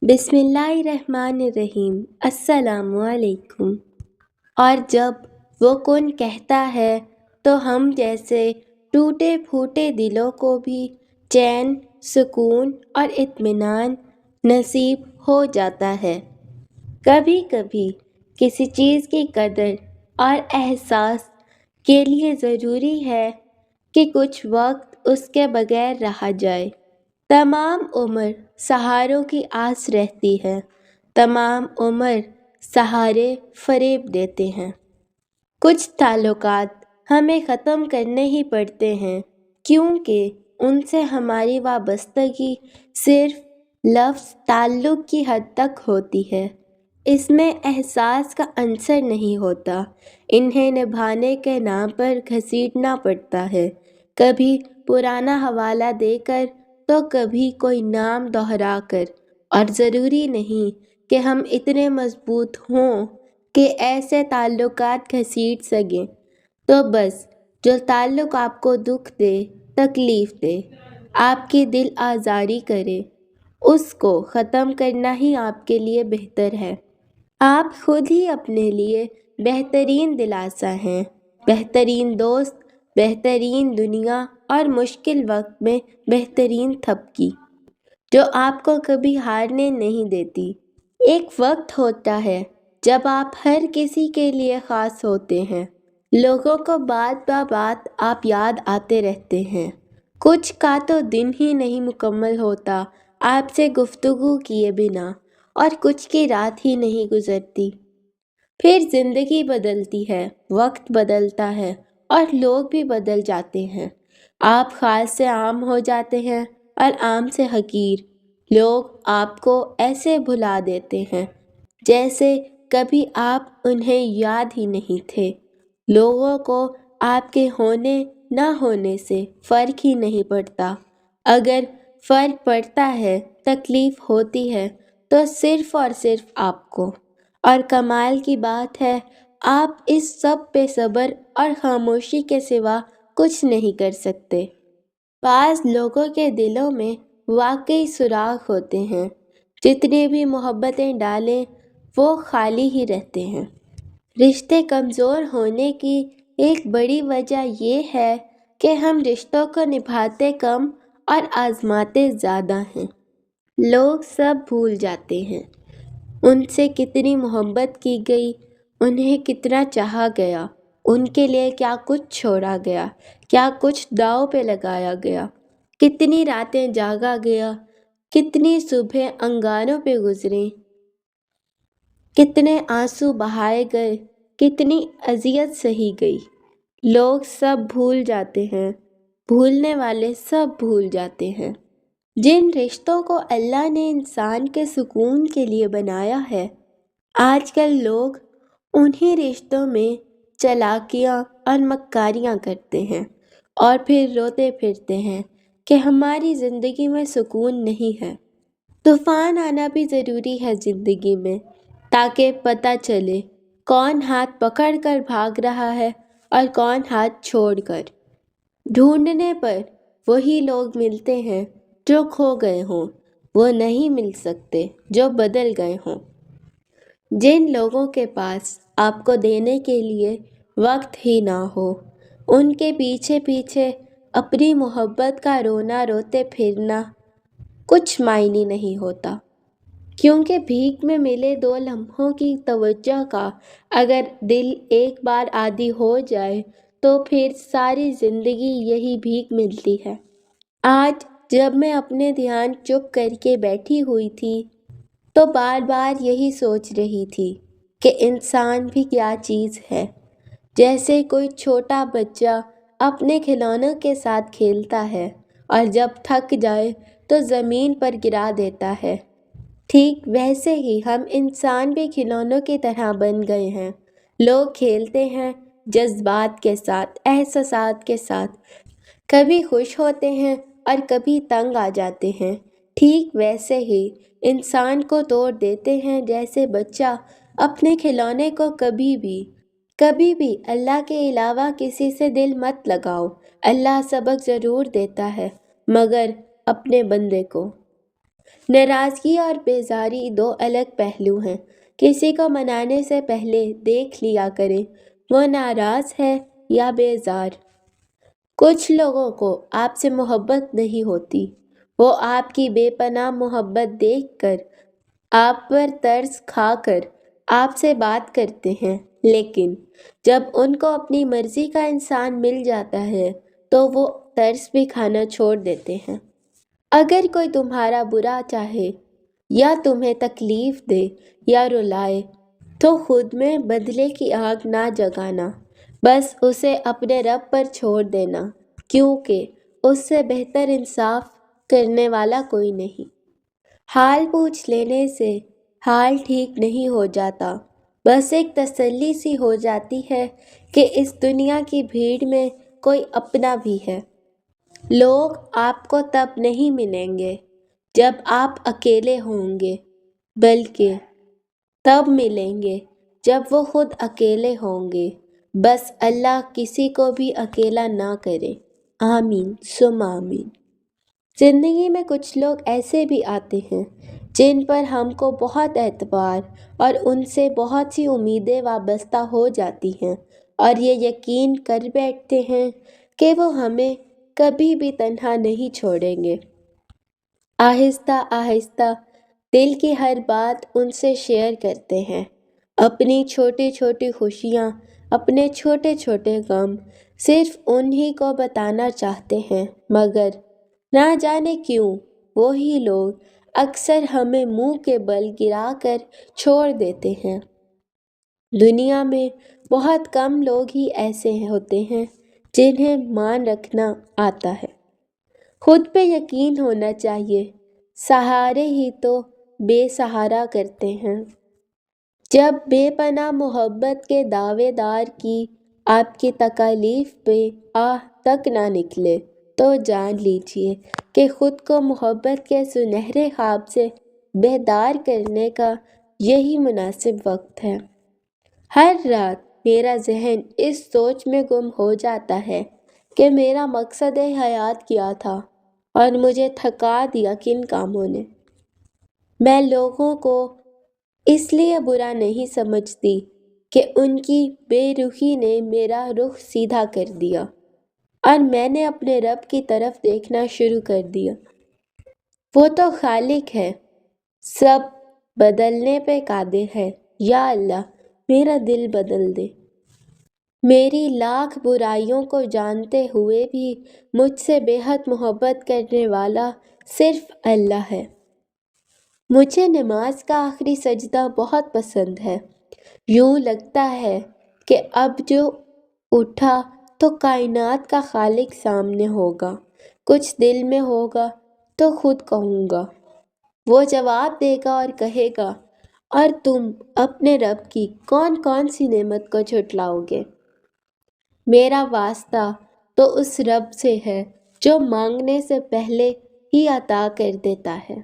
بسم اللہ الرحمن الرحیم۔ السلام علیکم۔ اور جب وہ کون کہتا ہے تو ہم جیسے ٹوٹے پھوٹے دلوں کو بھی چین، سکون اور اطمینان نصیب ہو جاتا ہے۔ کبھی کبھی کسی چیز کی قدر اور احساس کے لیے ضروری ہے کہ کچھ وقت اس کے بغیر رہا جائے۔ تمام عمر سہاروں کی آس رہتی ہے، تمام عمر سہارے فریب دیتے ہیں۔ کچھ تعلقات ہمیں ختم کرنے ہی پڑتے ہیں کیونکہ ان سے ہماری وابستگی صرف لفظ تعلق کی حد تک ہوتی ہے، اس میں احساس کا عنصر نہیں ہوتا۔ انہیں نبھانے کے نام پر گھسیٹنا پڑتا ہے، کبھی پرانا حوالہ دے کر تو کبھی کوئی نام دہرا کر، اور ضروری نہیں کہ ہم اتنے مضبوط ہوں کہ ایسے تعلقات گھسیٹ سکیں۔ تو بس جو تعلق آپ کو دکھ دے، تکلیف دے، آپ کی دل آزاری کرے، اس کو ختم کرنا ہی آپ کے لیے بہتر ہے۔ آپ خود ہی اپنے لیے بہترین دلاسا ہیں، بہترین دوست، بہترین دنیا اور مشکل وقت میں بہترین تھپکی، جو آپ کو کبھی ہارنے نہیں دیتی۔ ایک وقت ہوتا ہے جب آپ ہر کسی کے لیے خاص ہوتے ہیں، لوگوں کو بات بہ بات آپ یاد آتے رہتے ہیں، کچھ کا تو دن ہی نہیں مکمل ہوتا آپ سے گفتگو کیے بنا، اور کچھ کی رات ہی نہیں گزرتی۔ پھر زندگی بدلتی ہے، وقت بدلتا ہے اور لوگ بھی بدل جاتے ہیں۔ آپ خاص سے عام ہو جاتے ہیں اور عام سے حقیر۔ لوگ آپ کو ایسے بھلا دیتے ہیں جیسے کبھی آپ انہیں یاد ہی نہیں تھے۔ لوگوں کو آپ کے ہونے نہ ہونے سے فرق ہی نہیں پڑتا۔ اگر فرق پڑتا ہے، تکلیف ہوتی ہے تو صرف اور صرف آپ کو۔ اور کمال کی بات ہے آپ اس سب پہ صبر اور خاموشی کے سوا کچھ نہیں کر سکتے۔ بعض لوگوں کے دلوں میں واقعی سوراخ ہوتے ہیں، جتنی بھی محبتیں ڈالیں وہ خالی ہی رہتے ہیں۔ رشتے کمزور ہونے کی ایک بڑی وجہ یہ ہے کہ ہم رشتوں کو نبھاتے کم اور آزماتے زیادہ ہیں۔ لوگ سب بھول جاتے ہیں، ان سے کتنی محبت کی گئی، انہیں کتنا چاہا گیا، ان کے لیے کیا کچھ چھوڑا گیا، کیا کچھ داؤ پہ لگایا گیا، کتنی راتیں جاگا گیا، کتنی صبحیں انگاروں پہ گزریں، کتنے آنسو بہائے گئے، کتنی اذیت سہی گئی۔ لوگ سب بھول جاتے ہیں، بھولنے والے سب بھول جاتے ہیں۔ جن رشتوں کو اللہ نے انسان کے سکون کے لیے بنایا ہے، آج کل لوگ انہی رشتوں میں چالاکیاں اور مکاریاں کرتے ہیں اور پھر روتے پھرتے ہیں کہ ہماری زندگی میں سکون نہیں ہے۔ طوفان آنا بھی ضروری ہے زندگی میں، تاکہ پتہ چلے کون ہاتھ پکڑ کر بھاگ رہا ہے اور کون ہاتھ چھوڑ کر۔ ڈھونڈنے پر وہی لوگ ملتے ہیں جو کھو گئے ہوں، وہ نہیں مل سکتے جو بدل گئے ہوں۔ جن لوگوں کے پاس آپ کو دینے کے لیے وقت ہی نہ ہو، ان کے پیچھے پیچھے اپنی محبت کا رونا روتے پھرنا کچھ معنی نہیں ہوتا، کیونکہ بھیک میں ملے 2 لمحوں کی توجہ کا اگر دل ایک بار عادی ہو جائے تو پھر ساری زندگی یہی بھیک ملتی ہے۔ آج جب میں اپنے دھیان چپ کر کے بیٹھی ہوئی تھی تو بار بار یہی سوچ رہی تھی کہ انسان بھی کیا چیز ہے۔ جیسے کوئی چھوٹا بچہ اپنے کھلونوں کے ساتھ کھیلتا ہے اور جب تھک جائے تو زمین پر گرا دیتا ہے، ٹھیک ویسے ہی ہم انسان بھی کھلونوں کی طرح بن گئے ہیں۔ لوگ کھیلتے ہیں جذبات کے ساتھ، احساسات کے ساتھ، کبھی خوش ہوتے ہیں اور کبھی تنگ آ جاتے ہیں، ٹھیک ویسے ہی انسان کو توڑ دیتے ہیں جیسے بچہ اپنے کھلونے کو۔ کبھی بھی اللہ کے علاوہ کسی سے دل مت لگاؤ، اللہ سبق ضرور دیتا ہے مگر اپنے بندے کو۔ ناراضگی اور بیزاری دو الگ پہلو ہیں۔ کسی کو منانے سے پہلے دیکھ لیا کریں وہ ناراض ہے یا بیزار۔ کچھ لوگوں کو آپ سے محبت نہیں ہوتی، وہ آپ کی بے پناہ محبت دیکھ کر، آپ پر ترس کھا کر آپ سے بات کرتے ہیں، لیکن جب ان کو اپنی مرضی کا انسان مل جاتا ہے تو وہ ترس بھی کھانا چھوڑ دیتے ہیں۔ اگر کوئی تمہارا برا چاہے یا تمہیں تکلیف دے یا رلائے تو خود میں بدلے کی آگ نہ جگانا، بس اسے اپنے رب پر چھوڑ دینا، کیونکہ اس سے بہتر انصاف کرنے والا کوئی نہیں۔ حال پوچھ لینے سے حال ٹھیک نہیں ہو جاتا، بس ایک تسلی سی ہو جاتی ہے کہ اس دنیا کی بھیڑ میں کوئی اپنا بھی ہے۔ لوگ آپ کو تب نہیں ملیں گے جب آپ اکیلے ہوں گے، بلکہ تب ملیں گے جب وہ خود اکیلے ہوں گے۔ بس اللہ کسی کو بھی اکیلا نہ کرے۔ آمین ثم آمین۔ زندگی میں کچھ لوگ ایسے بھی آتے ہیں جن پر ہم کو بہت اعتبار اور ان سے بہت سی امیدیں وابستہ ہو جاتی ہیں، اور یہ یقین کر بیٹھتے ہیں کہ وہ ہمیں کبھی بھی تنہا نہیں چھوڑیں گے۔ آہستہ آہستہ دل کی ہر بات ان سے شیئر کرتے ہیں، اپنی چھوٹی چھوٹی خوشیاں، اپنے چھوٹے چھوٹے غم صرف انہی کو بتانا چاہتے ہیں، مگر نہ جانے کیوں وہی لوگ اکثر ہمیں منہ کے بل گرا کر چھوڑ دیتے ہیں۔ دنیا میں بہت کم لوگ ہی ایسے ہوتے ہیں جنہیں مان رکھنا آتا ہے۔ خود پہ یقین ہونا چاہیے، سہارے ہی تو بے سہارا کرتے ہیں۔ جب بے پناہ محبت کے دعوے دار کی آپ کی تکالیف پہ آہ تک نہ نکلے تو جان لیجیے کہ خود کو محبت کے سنہرے خواب سے بیدار کرنے کا یہی مناسب وقت ہے۔ ہر رات میرا ذہن اس سوچ میں گم ہو جاتا ہے کہ میرا مقصد حیات کیا تھا اور مجھے تھکا دیا کن کاموں نے۔ میں لوگوں کو اس لیے برا نہیں سمجھتی کہ ان کی بے رخی نے میرا رخ سیدھا کر دیا اور میں نے اپنے رب کی طرف دیکھنا شروع کر دیا۔ وہ تو خالق ہے، سب بدلنے پہ قادر ہے۔ یا اللہ میرا دل بدل دے۔ میری لاکھ برائیوں کو جانتے ہوئے بھی مجھ سے بے حد محبت کرنے والا صرف اللہ ہے۔ مجھے نماز کا آخری سجدہ بہت پسند ہے۔ یوں لگتا ہے کہ اب جو اٹھا تو کائنات کا خالق سامنے ہوگا، کچھ دل میں ہوگا تو خود کہوں گا، وہ جواب دے گا اور کہے گا، اور تم اپنے رب کی کون کون سی نعمت کو جھٹلاؤ گے؟ میرا واسطہ تو اس رب سے ہے جو مانگنے سے پہلے ہی عطا کر دیتا ہے۔